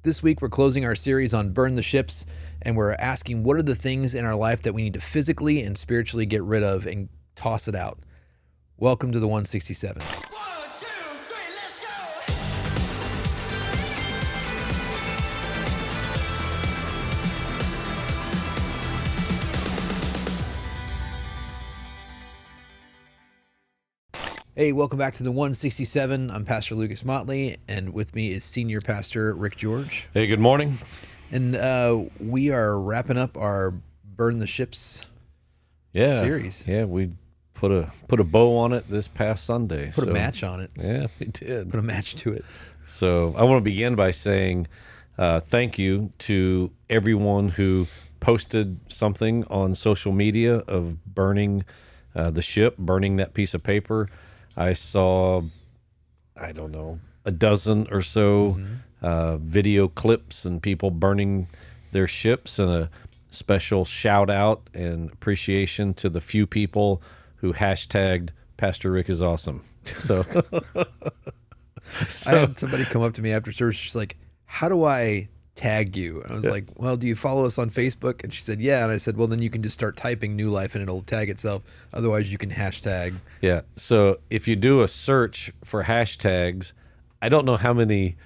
This week, we're closing our series on Burn the Ships, and we're asking what are the things in our life that we need to physically and spiritually get rid of and toss it out. Welcome to the 167. 1, 2, 3, let's go! Hey, welcome back to the 167. I'm Pastor Lucas Motley, and with me is Senior Pastor Rick George. Hey, good morning. And we are wrapping up our Burn the Ships series. Yeah, we put a bow on it this past Sunday. Put a match on it. Yeah, we did. Put a match to it. So I want to begin by saying thank you to everyone who posted something on social media of burning the ship, burning that piece of paper. I saw, I don't know, a dozen or so video clips and people burning their ships, and a special shout out and appreciation to the few people who hashtagged Pastor Rick is awesome. So, I had somebody come up to me after service, she's like, how do I tag you? And I was like, well, do you follow us on Facebook? And she said, yeah. And I said, well, then you can just start typing New Life and it'll tag itself. Otherwise, you can hashtag. yeah. So if you do a search for hashtags, I don't know how many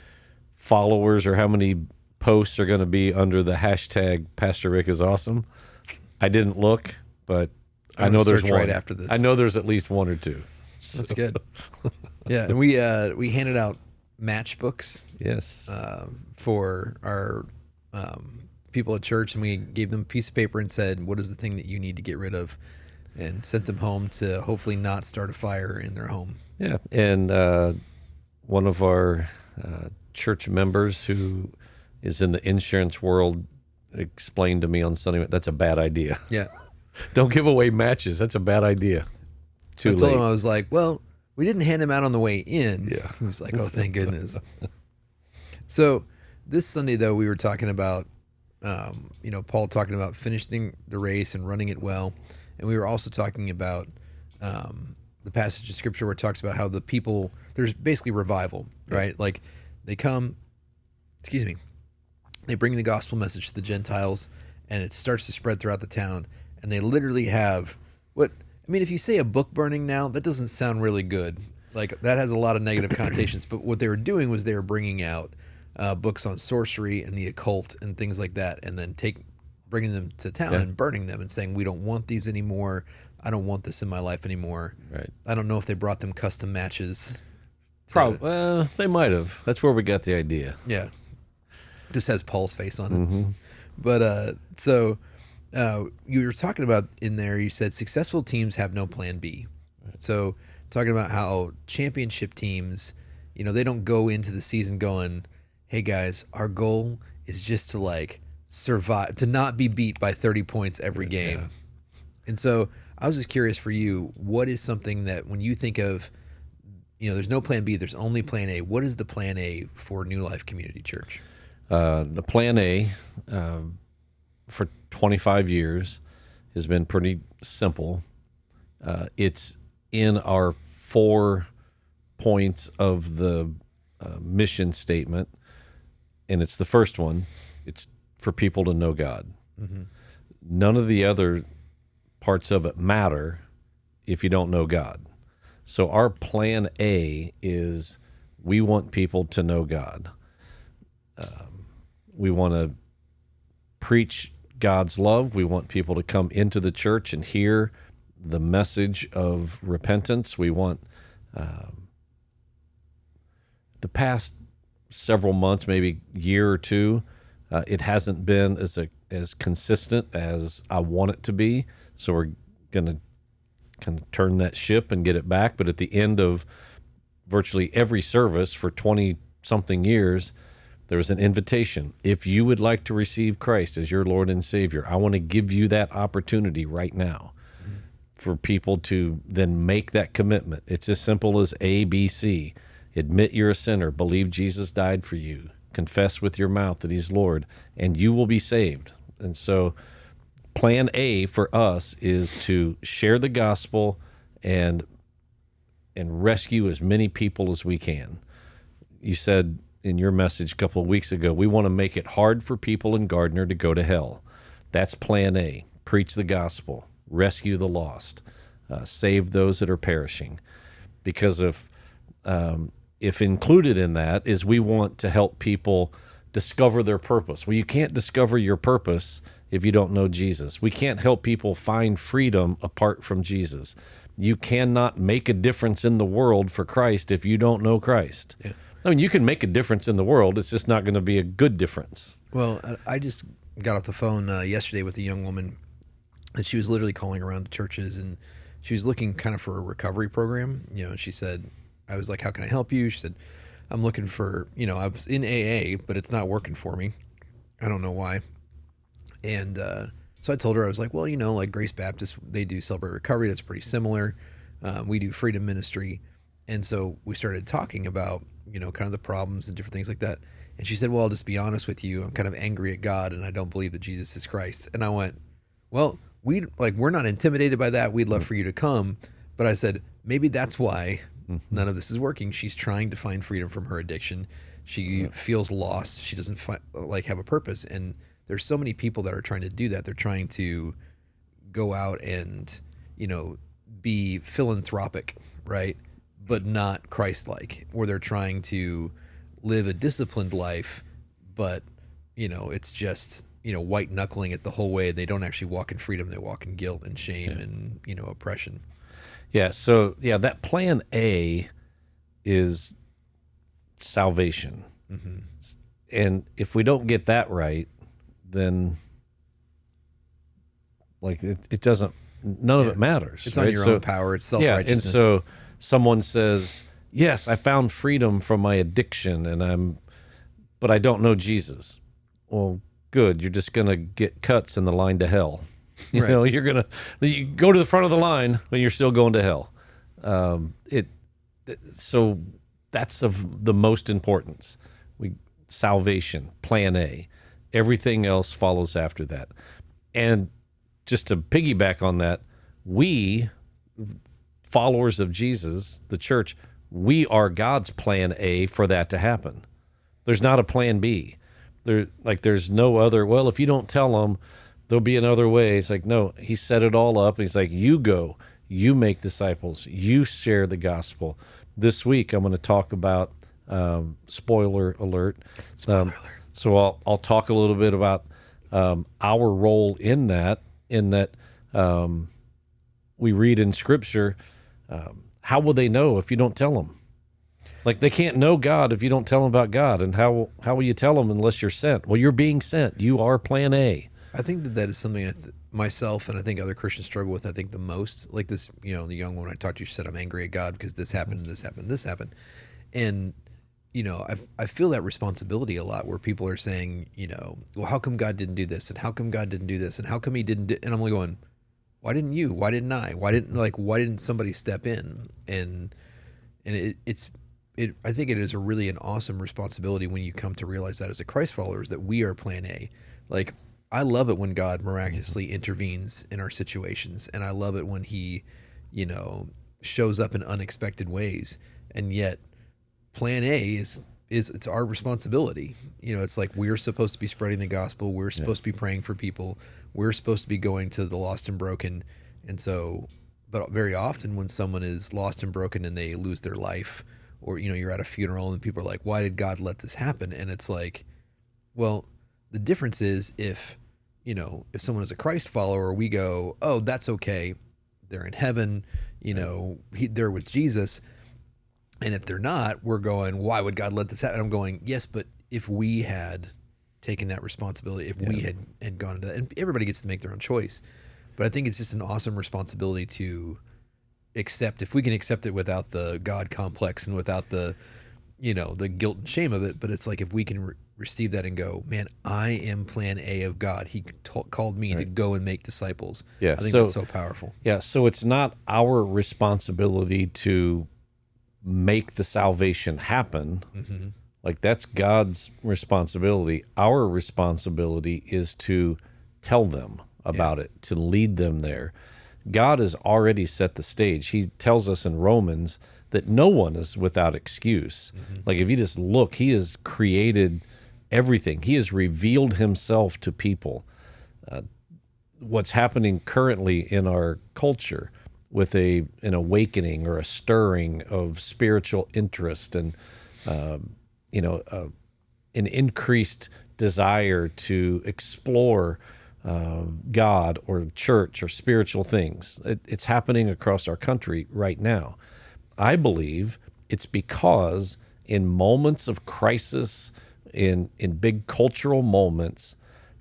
followers or how many posts are going to be under the hashtag Pastor Rick is awesome. I didn't look, but I know there's one right after this. I know there's at least one or two. That's good. Yeah, and we handed out matchbooks Yes. for our people at church, and we gave them a piece of paper and said, what is the thing that you need to get rid of, and sent them home to hopefully not start a fire in their home. Yeah, and one of our church members who is in the insurance world explained to me on Sunday, that's a bad idea. Yeah. Don't give away matches. That's a bad idea. Too I told him, late. I was like, well, we didn't hand him out on the way in. Yeah. He was like, oh, thank goodness. So this Sunday, though, we were talking about, Paul talking about finishing the race and running it well. And we were also talking about the passage of Scripture where it talks about how the people, there's basically revival, right? Like they come, they bring the gospel message to the Gentiles, and it starts to spread throughout the town. And they literally have if you say a book burning now, that doesn't sound really good. Like that has a lot of negative connotations. But what they were doing was they were bringing out books on sorcery and the occult and things like that, and then bringing them to town and burning them and saying, we don't want these anymore. I don't want this in my life anymore. Right. I don't know if they brought them custom matches. Probably. They might have. That's where we got the idea. Yeah. Just has Paul's face on it. But you were talking about in there, you said successful teams have no plan B. So talking about how championship teams, they don't go into the season going, hey guys, our goal is just to survive, to not be beat by 30 points every game. Yeah. And so I was just curious for you, what is something that when you think of, there's no plan B, there's only plan A. What is the plan A for New Life Community Church? The plan A for 25 years has been pretty simple. It's in our 4 points of the mission statement, and it's the first one. It's for people to know God. Mm-hmm. None of the other parts of it matter if you don't know God. So our plan A is we want people to know God. We want to preach God's love. We want people to come into the church and hear the message of repentance. We want the past several months, maybe year or two, it hasn't been as consistent as I want it to be. So we're going to kind of turn that ship and get it back. But at the end of virtually every service for 20-something years, there was an invitation. If you would like to receive Christ as your Lord and Savior, I want to give you that opportunity right now for people to then make that commitment. It's as simple as A, B, C. Admit you're a sinner. Believe Jesus died for you. Confess with your mouth that he's Lord, and you will be saved. And so plan A for us is to share the gospel and rescue as many people as we can. You said in your message a couple of weeks ago, we want to make it hard for people in Gardner to go to hell. That's plan A. Preach the gospel, rescue the lost, save those that are perishing. Because if included in that is we want to help people discover their purpose. Well, you can't discover your purpose if you don't know Jesus. We can't help people find freedom apart from Jesus. You cannot make a difference in the world for Christ if you don't know Christ. Yeah. I mean, you can make a difference in the world. It's just not going to be a good difference. Well, I just got off the phone yesterday with a young woman, and she was literally calling around to churches, and she was looking kind of for a recovery program. She said, I was like, how can I help you? She said, I'm looking for, I was in AA, but it's not working for me. I don't know why. And so I told her, I was like, well, like Grace Baptist, they do Celebrate Recovery. That's pretty similar. We do Freedom Ministry. And so we started talking about, kind of the problems and different things like that. And she said, well, I'll just be honest with you. I'm kind of angry at God, and I don't believe that Jesus is Christ. And I went, well, we're not intimidated by that. We'd love for you to come. But I said, maybe that's why none of this is working. She's trying to find freedom from her addiction. She feels lost. She doesn't have a purpose. And there's so many people that are trying to do that. They're trying to go out and, be philanthropic, right? But not Christ-like. Or they're trying to live a disciplined life, but, it's just, white knuckling it the whole way. They don't actually walk in freedom. They walk in guilt and shame and, oppression. Yeah. So that plan A is salvation. Mm-hmm. And if we don't get that right, then it doesn't, none of it matters. It's on your own power. It's self-righteousness. And so someone says, yes, I found freedom from my addiction but I don't know Jesus. Well, good. You're just going to get cuts in the line to hell. You go to the front of the line, but you're still going to hell. So that's of the most importance. Salvation, plan A. Everything else follows after that. And just to piggyback on that, we, followers of Jesus, the church, we are God's plan A for that to happen. There's not a plan B. There's no other, well, if you don't tell them, there'll be another way. It's like, no, he set it all up. And he's like, you go, you make disciples, you share the gospel. This week, I'm going to talk about, spoiler alert. So I'll talk a little bit about our role in that we read in Scripture, how will they know if you don't tell them? Like, they can't know God if you don't tell them about God. And how will you tell them unless you're sent? Well, you're being sent. You are plan A. I think that is something that myself and I think other Christians struggle with, I think, the most. Like this, the young woman I talked to, she said, I'm angry at God because this happened, this happened, this happened. And, I feel that responsibility a lot where people are saying, well, how come God didn't do this? And how come God didn't do this? And how come he didn't do, and I'm like going, why didn't you? Why didn't I? Why didn't somebody step in? And I think it is an awesome responsibility when you come to realize that as a Christ followers, that we are plan A. Like, I love it when God miraculously intervenes in our situations. And I love it when he, shows up in unexpected ways. And yet plan A is it's our responsibility. It's like we're supposed to be spreading the gospel. We're supposed to be praying for people. We're supposed to be going to the lost and broken. And so, but very often when someone is lost and broken and they lose their life, or, you're at a funeral and people are like, why did God let this happen? And it's like, well, the difference is if someone is a Christ follower, we go, oh, that's okay. They're in heaven, they're with Jesus. And if they're not, we're going, why would God let this happen? And I'm going, yes, but if we had taken that responsibility, if we had gone into that, and everybody gets to make their own choice. But I think it's just an awesome responsibility to accept, if we can accept it without the God complex and without the, the guilt and shame of it. But it's like, if we can receive that and go, man, I am plan A of God. He called me to go and make disciples. Yeah, I think that's so powerful. Yeah, so it's not our responsibility to make the salvation happen. Mm-hmm. Like, that's God's responsibility. Our responsibility is to tell them about it, to lead them there. God has already set the stage. He tells us in Romans that no one is without excuse. Like if you just look, he has created everything. He has revealed himself to people. What's happening currently in our culture with an awakening or a stirring of spiritual interest and an increased desire to explore God or church or spiritual things. It's happening across our country right now. I believe it's because in moments of crisis, in big cultural moments,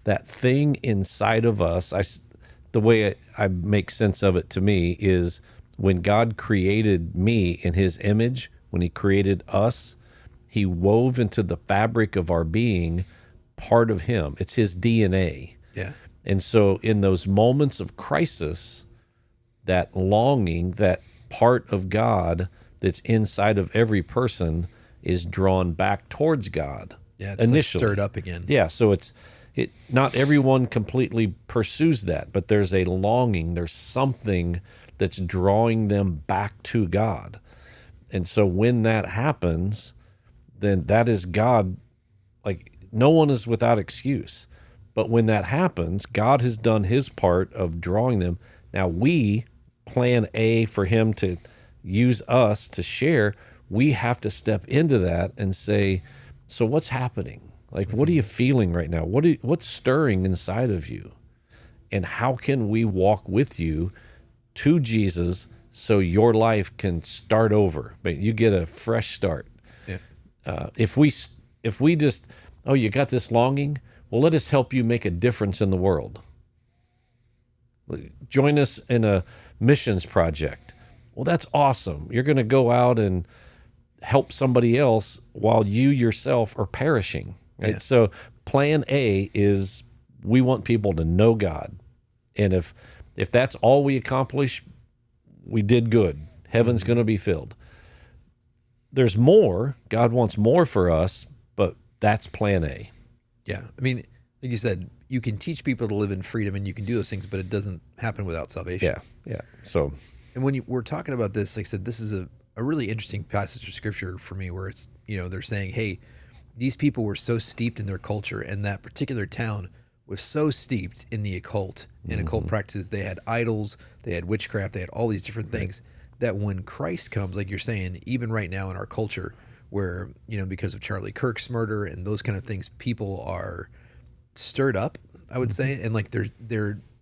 that thing inside of us, the way I make sense of it to me is when God created me in his image, when he created us, he wove into the fabric of our being part of him. It's his DNA. Yeah. And so in those moments of crisis, that longing, that part of God that's inside of every person is drawn back towards God. Yeah. It's initially. like stirred up again. Yeah, so not everyone completely pursues that, but there's a longing, there's something that's drawing them back to God. And so when that happens, then that is God. Like no one is without excuse. But when that happens, God has done his part of drawing them. Now we, plan A for him to use us to share, we have to step into that and say, so what's happening? Like, what are you feeling right now? What's stirring inside of you? And how can we walk with you to Jesus so your life can start over, but you get a fresh start? Yeah. If we just, oh, you got this longing? Well, let us help you make a difference in the world. Join us in a missions project. Well, that's awesome. You're going to go out and help somebody else while you yourself are perishing. Right? Yeah. So plan A is we want people to know God. And if that's all we accomplish, we did good. Heaven's going to be filled. There's more. God wants more for us, but that's plan A. Yeah. I mean, like you said, you can teach people to live in freedom and you can do those things, but it doesn't happen without salvation. Yeah. So, And when we're talking about this, like I said, this is a really interesting passage of scripture for me where it's, they're saying, hey, these people were so steeped in their culture, and that particular town was so steeped in the occult and occult practices. They had idols, they had witchcraft, they had all these different things that when Christ comes, like you're saying, even right now in our culture where, because of Charlie Kirk's murder and those kind of things, people are stirred up, I would say. And like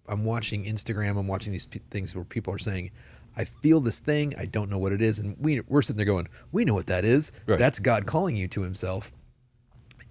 I'm watching Instagram, I'm watching these things where people are saying, I feel this thing, I don't know what it is. And we're sitting there going, we know what that is. Right. That's God calling you to himself.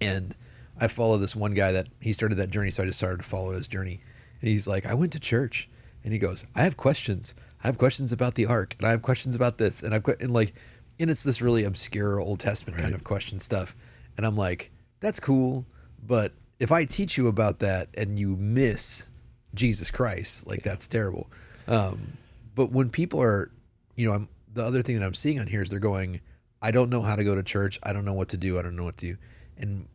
And I follow this one guy that he started that journey, so I just started to follow his journey. And he's like, I went to church, and he goes, I have questions. I have questions about the ark, and I have questions about this, and and it's this really obscure Old Testament kind of question stuff. And I'm like, that's cool, but if I teach you about that and you miss Jesus Christ, like that's terrible. But when people are, the other thing that I'm seeing on here is they're going, I don't know how to go to church. I don't know what to do. I don't know what to do. And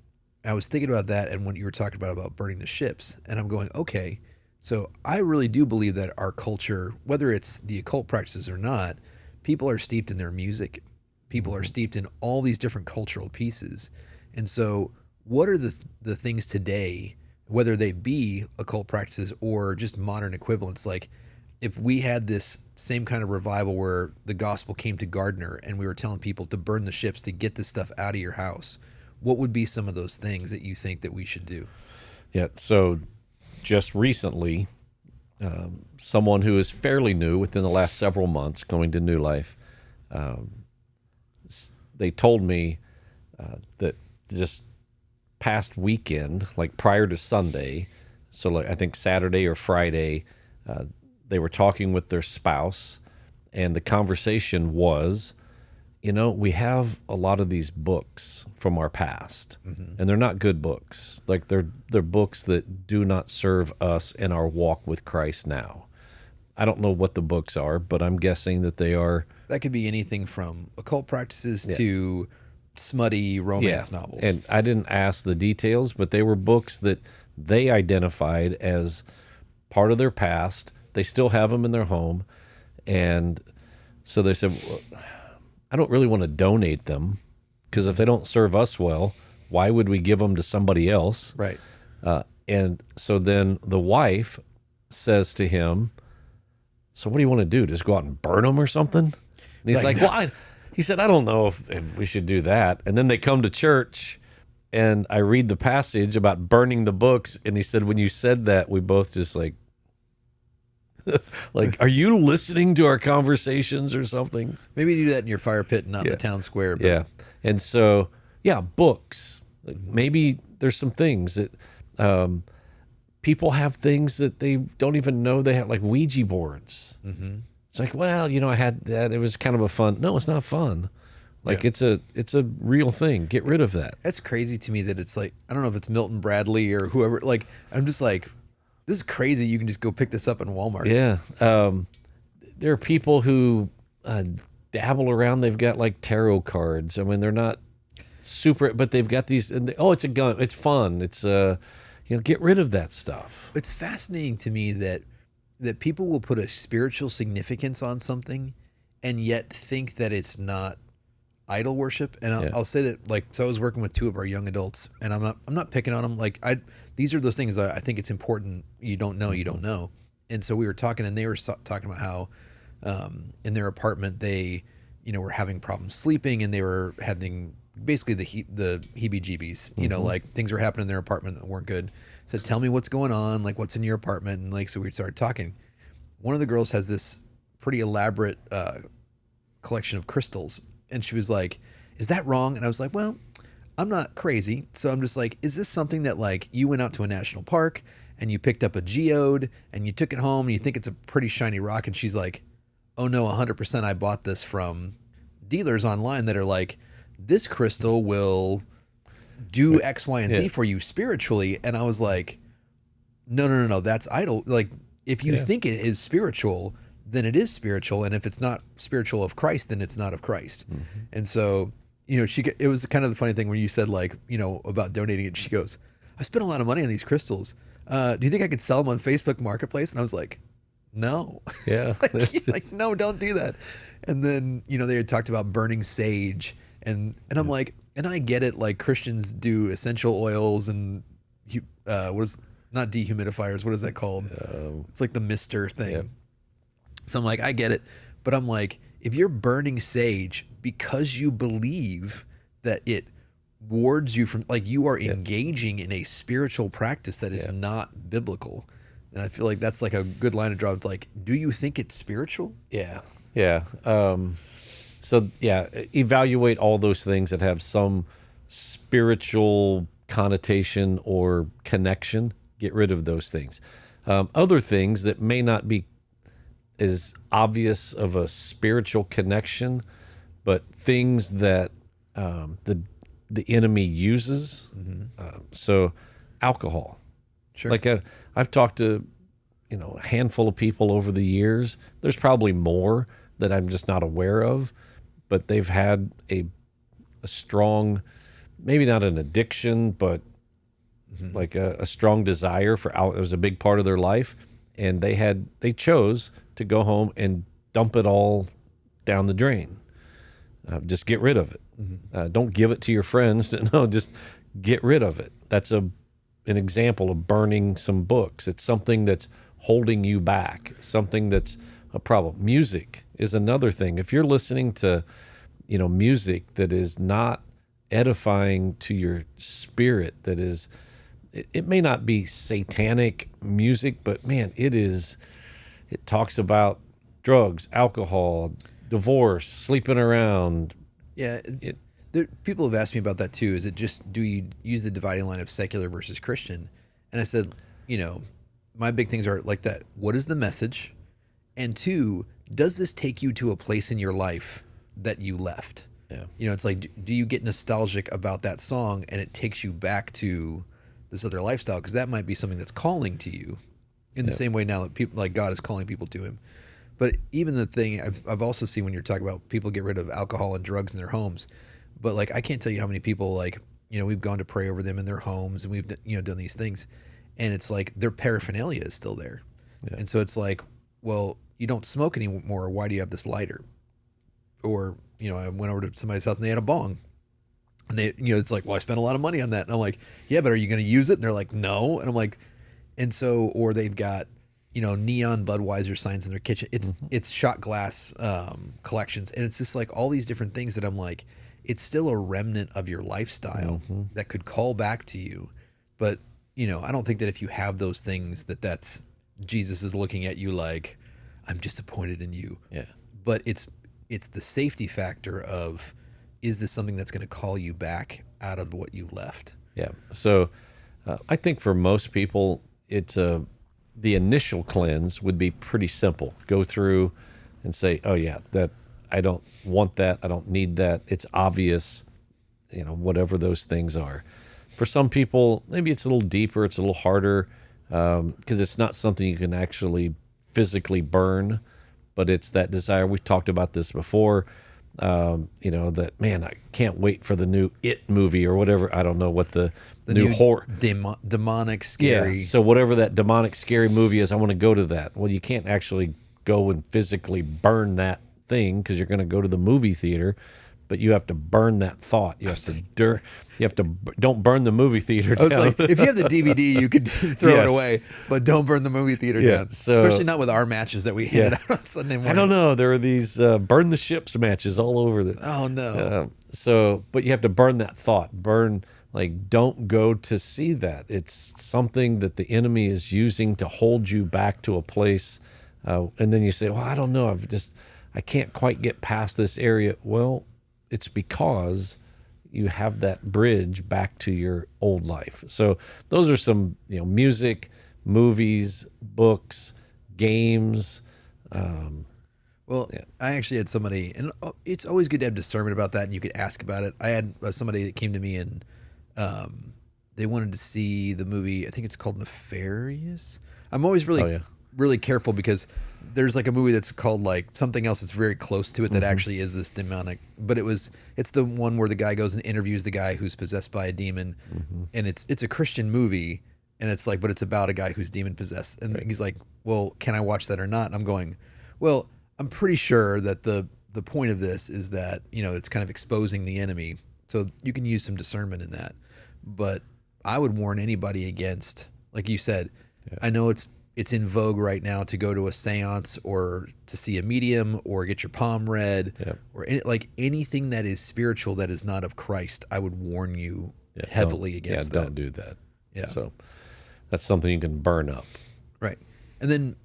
I was thinking about that and what you were talking about burning the ships. And I'm going, okay, so I really do believe that our culture, whether it's the occult practices or not, people are steeped in their music. People are steeped in all these different cultural pieces. And so what are the things today, whether they be occult practices or just modern equivalents, like if we had this same kind of revival where the gospel came to Gardner and we were telling people to burn the ships to get this stuff out of your house, what would be some of those things that you think that we should do? Yeah, so just recently, someone who is fairly new within the last several months going to New Life, they told me that just past weekend, like prior to Sunday, so like I think Saturday or Friday, they were talking with their spouse, and the conversation was, we have a lot of these books from our past, and they're not good books. Like they're books that do not serve us in our walk with Christ now. I don't know what the books are, but I'm guessing that they are. That could be anything from occult practices to smutty romance novels. And I didn't ask the details, but they were books that they identified as part of their past. They still have them in their home. And so they said, I don't really want to donate them because if they don't serve us well, why would we give them to somebody else? Right. And so then the wife says to him, so what do you want to do? Just go out and burn them or something? And he's like, no. well, he said, I don't know if we should do that. And then they come to church and I read the passage about burning the books. And he said, when you said that, we both just like, are you listening to our conversations or something? Maybe you do that in your fire pit, not the town square. But Yeah. And so, books. Like, maybe there's some things that people have things that they don't even know they have, like Ouija boards. Mm-hmm. It's like, well, I had that. It was kind of a fun. No, it's not fun. Like it's a real thing. Get rid of that. That's crazy to me that it's like, I don't know if it's Milton Bradley or whoever. Like, I'm just like, this is crazy. You can just go pick this up in Walmart. Yeah. There are people who dabble around. They've got like tarot cards. I mean, they're not super, but they've got these. And it's a gun. It's fun. It's get rid of that stuff. It's fascinating to me that people will put a spiritual significance on something and yet think that it's not idol worship. And I'll say that, like, so I was working with two of our young adults, and I'm not picking on them. Like, these are those things that I think it's important. You don't know. And so we were talking, and they were talking about how in their apartment they were having problems sleeping, and they were having basically the heebie-jeebies. Like, things were happening in their apartment that weren't good. So tell me what's going on, like what's in your apartment. And like, so we started talking. One of the girls has this pretty elaborate collection of crystals, and she was like, is that wrong? And I was like, well, I'm not crazy, so I'm just like, is this something that, like, you went out to a national park and you picked up a geode and you took it home and you think it's a pretty shiny rock? And she's like, oh no, 100%, I bought this from dealers online that are like, this crystal will do X, Y, and Z for you spiritually. And I was like, no, that's idol. Like, if you think it is spiritual, then it is spiritual. And if it's not spiritual of Christ, then it's not of Christ. Mm-hmm. And so, it was kind of the funny thing when you said, like, about donating it. She goes, I spent a lot of money on these crystals. Do you think I could sell them on Facebook Marketplace? And I was like, no. Yeah. like, no, don't do that. And then, they had talked about burning sage. And I'm like, and I get it, like, Christians do essential oils and not dehumidifiers. What is that called? It's like the mister thing. Yep. So I'm like, I get it. But I'm like, if you're burning sage because you believe that it wards you from, like, you are engaging in a spiritual practice that is not biblical. And I feel like that's like a good line to draw. It's like, do you think it's spiritual? Yeah. Yeah. Evaluate all those things that have some spiritual connotation or connection. Get rid of those things. Other things that may not be as obvious of a spiritual connection, but things that the enemy uses. Mm-hmm. So alcohol. Sure. Like I've talked to a handful of people over the years. There's probably more that I'm just not aware of, but they've had a strong, maybe not an addiction, but like a strong desire for it was a big part of their life, and they chose to go home and dump it all down the drain. Just get rid of it. Mm-hmm. Don't give it to your friends. No, just get rid of it. That's an example of burning some books. It's something that's holding you back, something that's a problem. Music is another thing. If you're listening to, music that is not edifying to your spirit, that is, it may not be satanic music, but man, it talks about drugs, alcohol, divorce, sleeping around. Yeah. People have asked me about that too. Is it just, do you use the dividing line of secular versus Christian? And I said, my big things are like that. What is the message? And two, does this take you to a place in your life that you left? Yeah. It's like, do you get nostalgic about that song and it takes you back to this other lifestyle? Because that might be something that's calling to you in the same way now that people, like, God is calling people to him. But even the thing I've also seen when you're talking about people get rid of alcohol and drugs in their homes, but like, I can't tell you how many people, like, we've gone to pray over them in their homes and we've, done these things, and it's like their paraphernalia is still there. Yeah. And so it's like, well, you don't smoke anymore. Why do you have this lighter? Or, I went over to somebody's house and they had a bong. And they, it's like, well, I spent a lot of money on that. And I'm like, yeah, but are you going to use it? And they're like, no. And I'm like, and so, or they've got, neon Budweiser signs in their kitchen. It's shot glass collections. And it's just like all these different things that I'm like, it's still a remnant of your lifestyle that could call back to you. But, I don't think that if you have those things that's Jesus is looking at you like, I'm disappointed in you. Yeah. But it's the safety factor of, is this something that's going to call you back out of what you left? Yeah. So I think for most people, it's the initial cleanse would be pretty simple. Go through and say, oh yeah, that I don't want that. I don't need that. It's obvious, whatever those things are. For some people, maybe it's a little deeper. It's a little harder because it's not something you can actually physically burn, but it's that desire. We've talked about this before. That, man, I can't wait for the new It movie or whatever. I don't know what the new horror demonic scary. Yeah, so whatever that demonic scary movie is, I want to go to that. Well, you can't actually go and physically burn that thing because you're going to go to the movie theater, but you have to burn that thought. You have to don't burn the movie theater I was down. like, if you have the DVD, you could throw it Yes. away, but don't burn the movie theater Yeah, down. so- Especially not with our matches that we handed out on Sunday morning. I don't know. There are these burn the ships matches all over the. Oh no. But you have to burn that thought. Don't go to see that. It's something that the enemy is using to hold you back to a place. And then you say, well, I don't know. I can't quite get past this area. Well, it's because you have that bridge back to your old life. So those are some, music, movies, books, games. Well, I actually had somebody, and it's always good to have discernment about that, and you could ask about it. I had somebody that came to me, and they wanted to see the movie. I think it's called Nefarious. I'm always really careful because there's like a movie that's called like something else that's very close to it that actually is this demonic. But it's the one where the guy goes and interviews the guy who's possessed by a demon, and it's a Christian movie, and it's like, but it's about a guy who's demon possessed, and he's like, well, can I watch that or not? And I'm going, well, I'm pretty sure that the point of this is that, it's kind of exposing the enemy. So you can use some discernment in that. But I would warn anybody against, like you said, I know it's in vogue right now to go to a seance or to see a medium or get your palm read or anything that is spiritual that is not of Christ. I would warn you heavily against that. Don't do that. Yeah. So that's something you can burn up. Right. And then,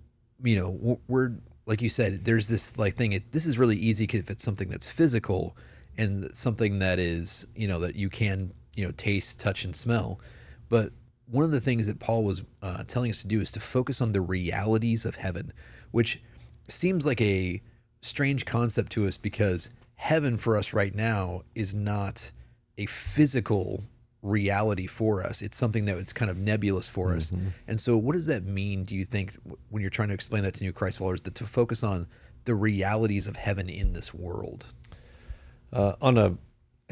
we're, like you said, there's this thing. This is really easy if it's something that's physical and something that is, that you can, taste, touch, and smell. But one of the things that Paul was telling us to do is to focus on the realities of heaven, which seems like a strange concept to us because heaven for us right now is not a physical reality for us. It's something that it's kind of nebulous for us. And so what does that mean, do you think, when you're trying to explain that to new Christ followers, that to focus on the realities of heaven in this world? I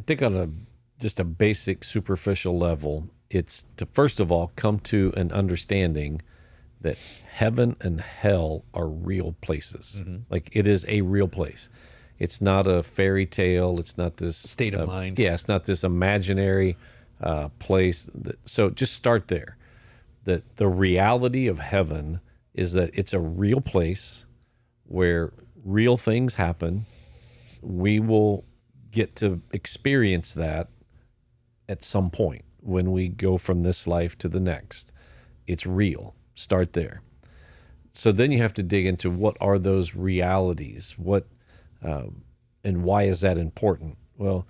think on just a basic superficial level, it's to first of all come to an understanding that heaven and hell are real places. Like it is a real place. It's not a fairy tale. It's not this State of mind. Yeah, it's not this imaginary place. So just start there. That the reality of heaven is that it's a real place where real things happen. We will get to experience that at some point when we go from this life to the next. It's real. Start there. So then you have to dig into what are those realities, and why is that important? Well,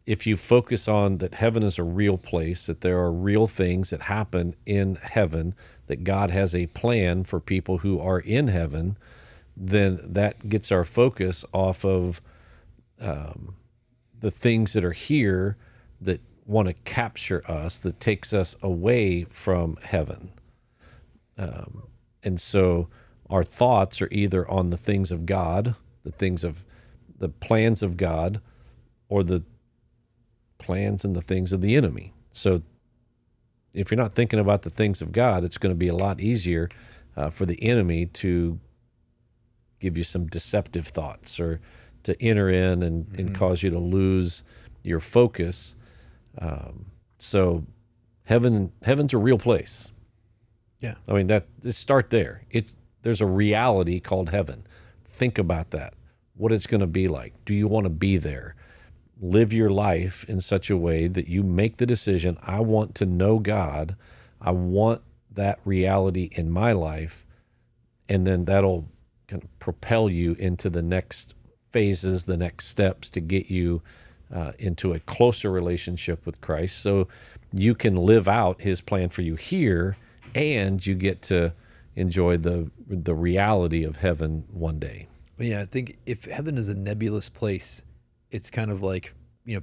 if you focus on that heaven is a real place, that there are real things that happen in heaven, that God has a plan for people who are in heaven, then that gets our focus off of the things that are here that want to capture us, that takes us away from heaven. And so our thoughts are either on the things of God, the plans of God, or the plans and the things of the enemy. So if you're not thinking about the things of God, it's going to be a lot easier for the enemy to give you some deceptive thoughts or to enter in and cause you to lose your focus. So heaven's a real place. Yeah. I mean, start there. There's a reality called heaven. Think about that. What it's going to be like. Do you want to be there? Live your life in such a way that you make the decision, I want to know God. I want that reality in my life. And then that'll kind of propel you into the next phases, the next steps to get you into a closer relationship with Christ, so you can live out his plan for you here, and you get to enjoy the reality of heaven one day. Well, yeah, I think if heaven is a nebulous place, it's kind of like,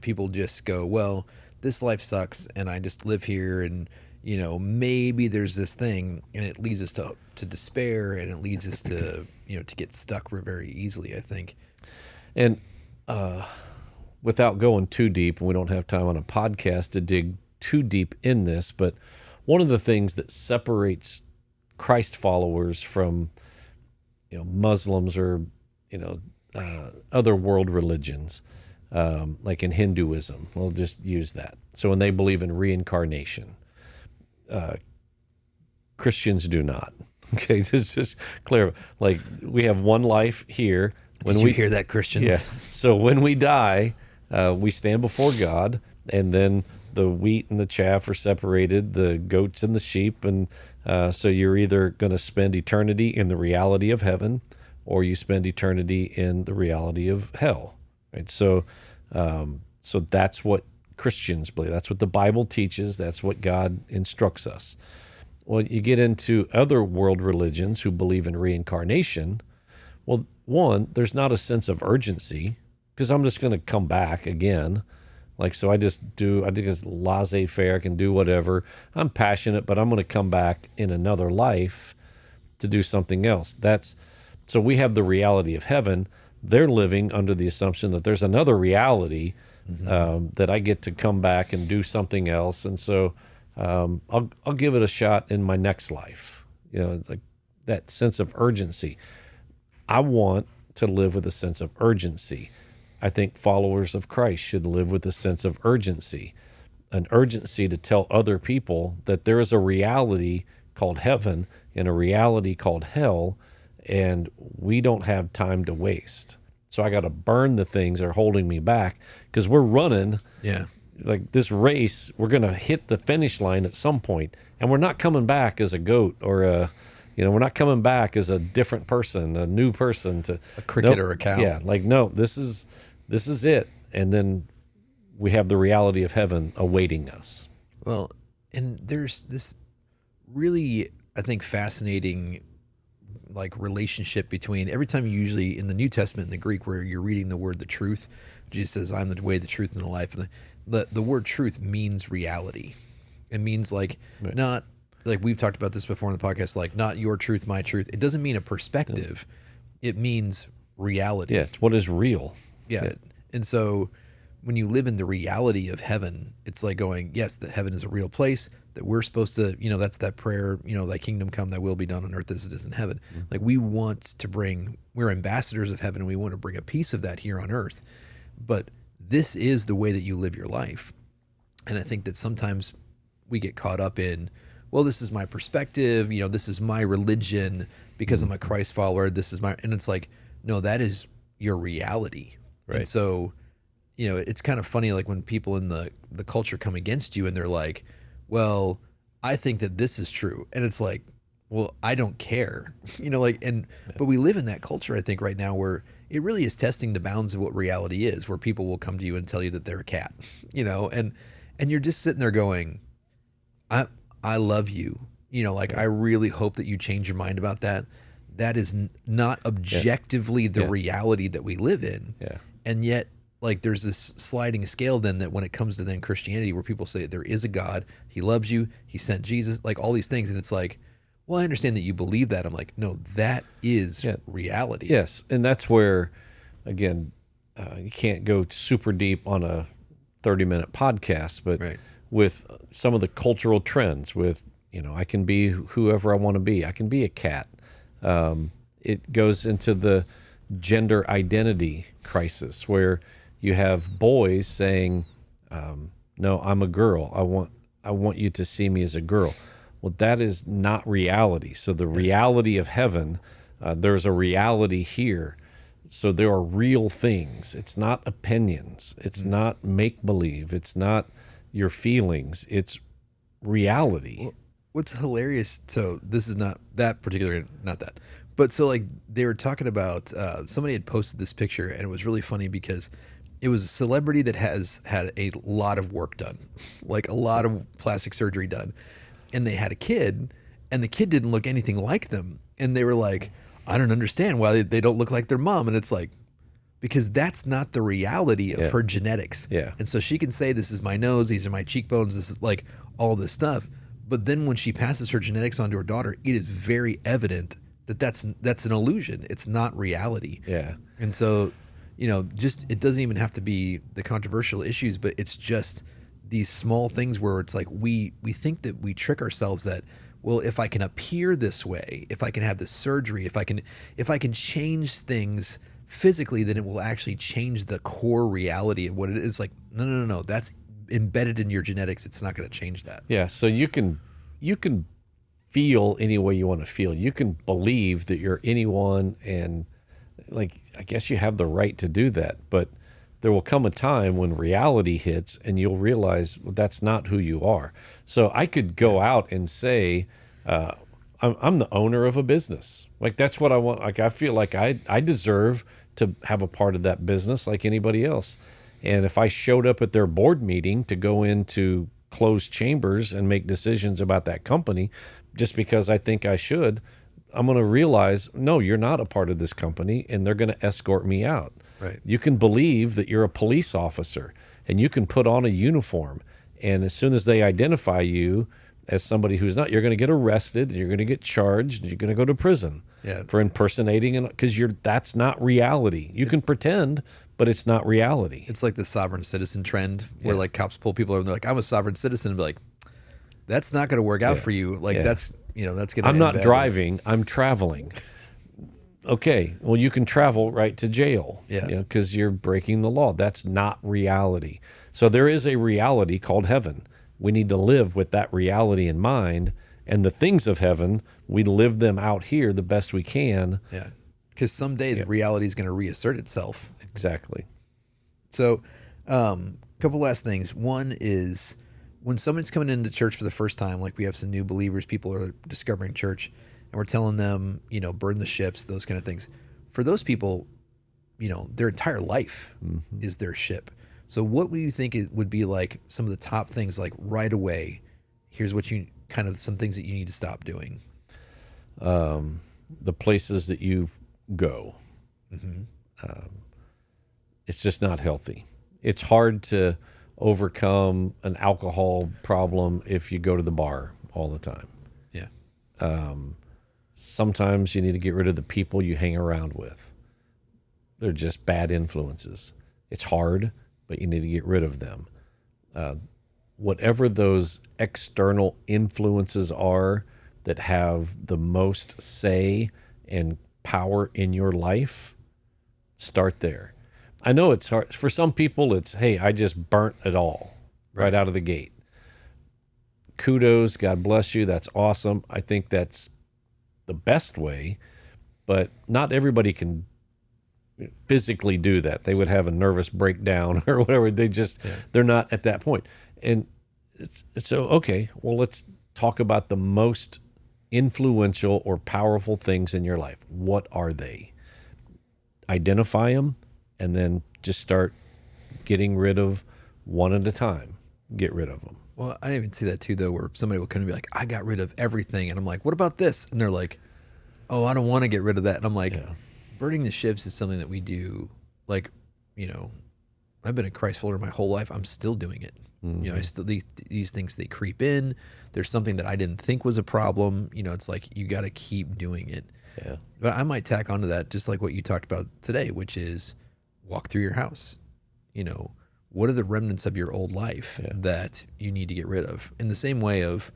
people just go, well, this life sucks and I just live here, and maybe there's this thing, and it leads us to despair, and it leads us to to get stuck very easily, I think. And without going too deep, and we don't have time on a podcast to dig too deep in this, but one of the things that separates Christ followers from Muslims or other world religions, like in Hinduism, we'll just use that. So when they believe in reincarnation, Christians do not. Okay, this is just clear. Like, we have one life here. Did you hear that, Christians? Yeah. So when we die, we stand before God, and then the wheat and the chaff are separated, the goats and the sheep, and so you're either going to spend eternity in the reality of heaven, or you spend eternity in the reality of hell. Right. So that's what Christians believe. That's what the Bible teaches. That's what God instructs us. Well, you get into other world religions who believe in reincarnation. Well, one, there's not a sense of urgency, because I'm just going to come back again. Like, so I think it's laissez-faire, I can do whatever. I'm passionate, but I'm going to come back in another life to do something else. So we have the reality of heaven. They're living under the assumption that there's another reality, that I get to come back and do something else. And so I'll give it a shot in my next life. It's like that sense of urgency. I want to live with a sense of urgency. I think followers of Christ should live with a sense of urgency, an urgency to tell other people that there is a reality called heaven and a reality called hell, and we don't have time to waste. So I got to burn the things that are holding me back, because we're running. Yeah. Like this race, we're going to hit the finish line at some point, and we're not coming back as a goat or we're not coming back as a different person, a new person, to a cricket or a cow. Yeah, like, no, this is it. And then we have the reality of heaven awaiting us. Well, and there's this really, I think, fascinating relationship between every time you usually in the New Testament in the Greek where you're reading the word the truth, Jesus says, I'm the way, the truth, and the life. And the word truth means reality. It means not like we've talked about this before in the podcast, not your truth, my truth. It doesn't mean a perspective. It means reality. Yeah, it's what is real. Yeah. And so when you live in the reality of heaven, it's like going, yes, that heaven is a real place, that we're supposed to, that's that prayer, thy kingdom come, thy will be done on earth as it is in heaven. Like, we're ambassadors of heaven, and we want to bring a piece of that here on earth. But this is the way that you live your life. And I think that sometimes we get caught up in, well, this is my perspective, this is my religion because I'm a Christ follower. And it's like, no, that is your reality. Right. And so, it's kind of funny, like when people in the culture come against you and they're like, well, I think that this is true. And it's like, well, I don't care, but we live in that culture, I think, right now where it really is testing the bounds of what reality is, where people will come to you and tell you that they're a cat, and you're just sitting there going, I love you. I really hope that you change your mind about that. That is not objectively the reality that we live in. Yeah. And yet, there's this sliding scale then that when it comes to then Christianity, where people say there is a God, he loves you, he sent Jesus, all these things. And it's like, well, I understand that you believe that. I'm like, no, that is reality. Yes. And that's where, again, you can't go super deep on a 30-minute podcast, but with some of the cultural trends, with, I can be whoever I want to be. I can be a cat. It goes into the gender identity crisis where you have boys saying, no, I'm a girl. I want you to see me as a girl. Well, that is not reality. So the reality of heaven, there's a reality here. So there are real things. It's not opinions. It's not make-believe. It's not your feelings. It's reality. What's hilarious, so this is not that particular, not that, but so like they were talking about, somebody had posted this picture and it was really funny because it was a celebrity that has had a lot of work done, like a lot of plastic surgery done. And they had a kid and the kid didn't look anything like them. And they were like, I don't understand why they don't look like their mom. And it's like, because that's not the reality of her genetics. Yeah. And so she can say, this is my nose, these are my cheekbones, this is like all this stuff. But then when she passes her genetics on to her daughter, it is very evident that that's an illusion. It's not reality. Yeah. And so, you know, just it doesn't even have to be the controversial issues, but it's just these small things where it's like we think that we trick ourselves that, well, if I can appear this way, if I can have this surgery, if I can change things physically, then it will actually change the core reality of what it is. Like, no. That's embedded in your genetics. It's not going to change that. Yeah. So you can feel any way you want to feel. You can believe that you're anyone, and like, I guess you have the right to do that, but there will come a time when reality hits and you'll realize, well, that's not who you are. So I could go out and say, I'm the owner of a business. Like, that's what I want. Like, I feel like I deserve to have a part of that business like anybody else. And if I showed up at their board meeting to go into closed chambers and make decisions about that company just because I think I should, I'm going to realize, no, you're not a part of this company, and they're going to escort me out. Right. You can believe that you're a police officer and you can put on a uniform, and as soon as they identify you as somebody who's not, you're going to get arrested, you're going to get charged, you're going to go to prison for impersonating, and because that's not reality. You can pretend, but it's not reality. It's like the sovereign citizen trend where like cops pull people over and they're like, I'm a sovereign citizen, and be like, that's not going to work out for you. Like that's going to. I'm not driving. I'm traveling. Okay, well, you can travel right to jail. Because you're breaking the law. That's not reality. So there is a reality called heaven. We need to live with that reality in mind, and the things of heaven, we live them out here the best we can. Yeah, because someday the reality is going to reassert itself. Exactly. So, a couple last things. One is when someone's coming into church for the first time, like we have some new believers, people are discovering church, and we're telling them, burn the ships, those kind of things. For those people, their entire life is their ship. So what do you think would be like some of the top things, like right away, here's what some things that you need to stop doing? The places that you go. It's just not healthy. It's hard to overcome an alcohol problem if you go to the bar all the time. Yeah. Sometimes you need to get rid of the people you hang around with. They're just bad influences. It's hard, but you need to get rid of them. Whatever those external influences are that have the most say and power in your life, start there. I know it's hard. For some people, it's, hey, I just burnt it all right out of the gate. Kudos, God bless you. That's awesome. I think that's the best way, but not everybody can physically do that. They would have a nervous breakdown or whatever. They're not at that point. And so, okay, well, let's talk about the most influential or powerful things in your life. What are they? Identify them, and then just start getting rid of one at a time. Get rid of them. Well, I even see that too, though, where somebody will come and be like, I got rid of everything. And I'm like, what about this? And they're like, oh, I don't want to get rid of that. And I'm like, burning the ships is something that we do. Like, I've been a Christ follower my whole life. I'm still doing it. I still, these things, they creep in. There's something that I didn't think was a problem. It's like, you got to keep doing it. Yeah. But I might tack onto that, just like what you talked about today, which is walk through your house. What are the remnants of your old life that you need to get rid of? In the same way of,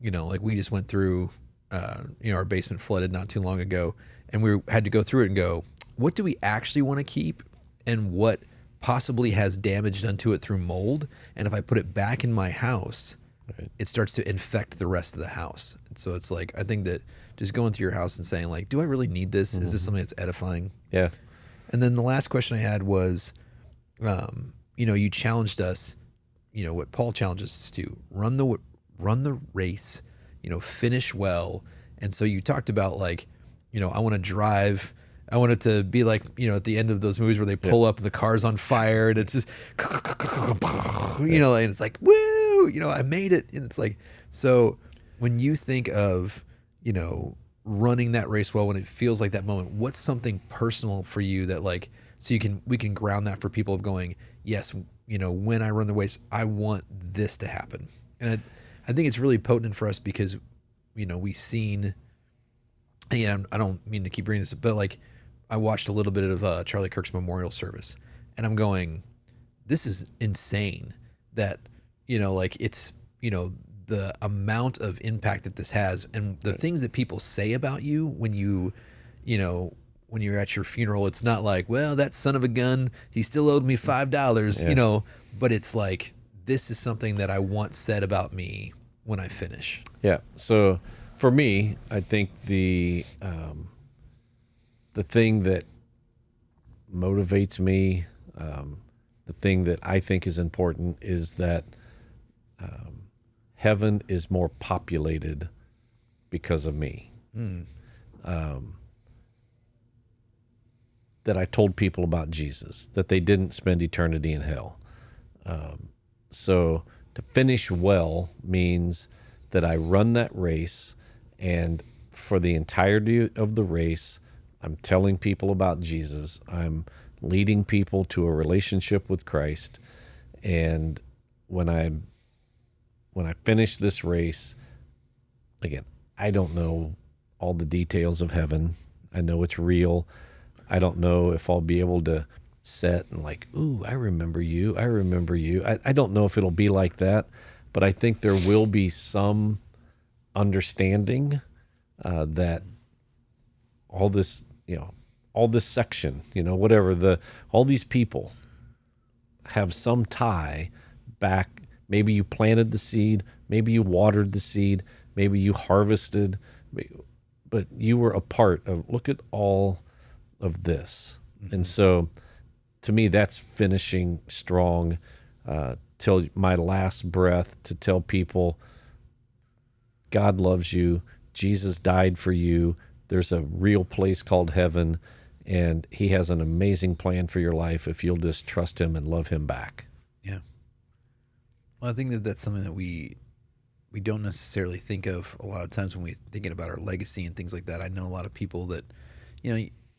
like we just went through, our basement flooded not too long ago, and we had to go through it and go, what do we actually want to keep, and what possibly has damage done to it through mold. And if I put it back in my house, it starts to infect the rest of the house. And so it's like, I think that just going through your house and saying like, do I really need this? Is this something that's edifying? Yeah. And then the last question I had was, you challenged us, what Paul challenged us to run the race, finish well. And so you talked about like, I want to drive. I want it to be like, at the end of those movies where they pull up and the car's on fire and it's just, and it's like, woo, I made it. And it's like, so when you think of, running that race well, when it feels like that moment, what's something personal for you that like, so we can ground that for people of going, yes, when I run the race, I want this to happen. And I think it's really potent for us because, we've seen, and I don't mean to keep bringing this up, but like I watched a little bit of Charlie Kirk's memorial service and I'm going, this is insane that, like it's, the amount of impact that this has and the things that people say about you when when you're at your funeral. It's not like, well, that son of a gun, he still owed me $5, but it's like, this is something that I want said about me when I finish. Yeah. So for me, I think the thing that motivates me, the thing that I think is important is that heaven is more populated because of me. That I told people about Jesus, that they didn't spend eternity in hell. So to finish well means that I run that race, and for the entirety of the race, I'm telling people about Jesus. I'm leading people to a relationship with Christ. And when I finish this race, again, I don't know all the details of heaven. I know it's real. I don't know if I'll be able to sit and like, ooh, I remember you. I remember you. I don't know if it'll be like that, but I think there will be some understanding that all this, all this section, whatever, all these people have some tie back. Maybe you planted the seed, maybe you watered the seed, maybe you harvested, but you were a part of, look at all of this. And so to me, that's finishing strong till my last breath, to tell people God loves you, Jesus died for you, there's a real place called heaven, and he has an amazing plan for your life if you'll just trust him and love him back. Yeah. Well, I think that that's something that we don't necessarily think of a lot of times when we're thinking about our legacy and things like that. I know a lot of people that,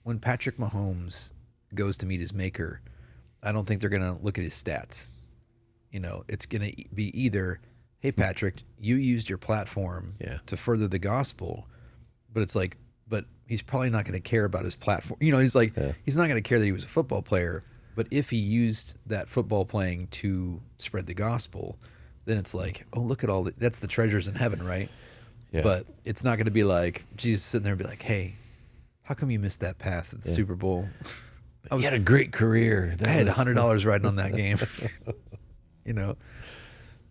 when Patrick Mahomes goes to meet his maker, I don't think they're going to look at his stats. It's going to be either, hey, Patrick, you used your platform to further the gospel, but it's like, but he's probably not going to care about his platform. He's like, he's not going to care that he was a football player, but if he used that football playing to spread the gospel, then it's like, oh, look at all that's the treasures in heaven, right? Yeah. But it's not going to be like Jesus sitting there and be like, hey, how come you missed that pass at the Super Bowl? You had a great career. I had $100 riding on that game.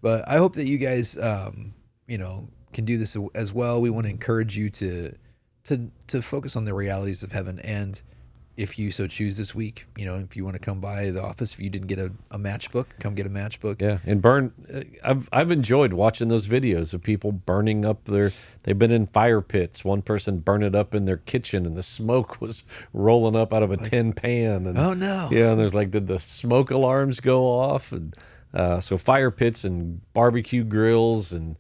But I hope that you guys, can do this as well. We want to encourage you to focus on the realities of heaven. And if you so choose this week, if you want to come by the office, if you didn't get a matchbook, come get a matchbook. Yeah, and burn. I've enjoyed watching those videos of people burning up they've been in fire pits. One person burned it up in their kitchen, and the smoke was rolling up out of a tin pan. And, oh no! Yeah, and there's like, did the smoke alarms go off? And so fire pits and barbecue grills and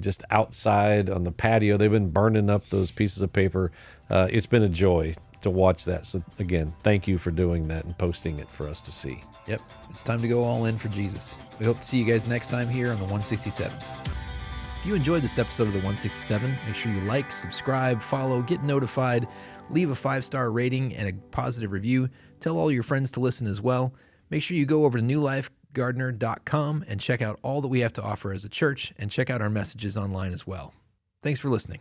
just outside on the patio, they've been burning up those pieces of paper. It's been a joy to watch that. So again, thank you for doing that and posting it for us to see. Yep. It's time to go all in for Jesus. We hope to see you guys next time here on the 167. If you enjoyed this episode of the 167, make sure you like, subscribe, follow, get notified, leave a 5-star rating and a positive review. Tell all your friends to listen as well. Make sure you go over to newlifegardener.com and check out all that we have to offer as a church, and check out our messages online as well. Thanks for listening.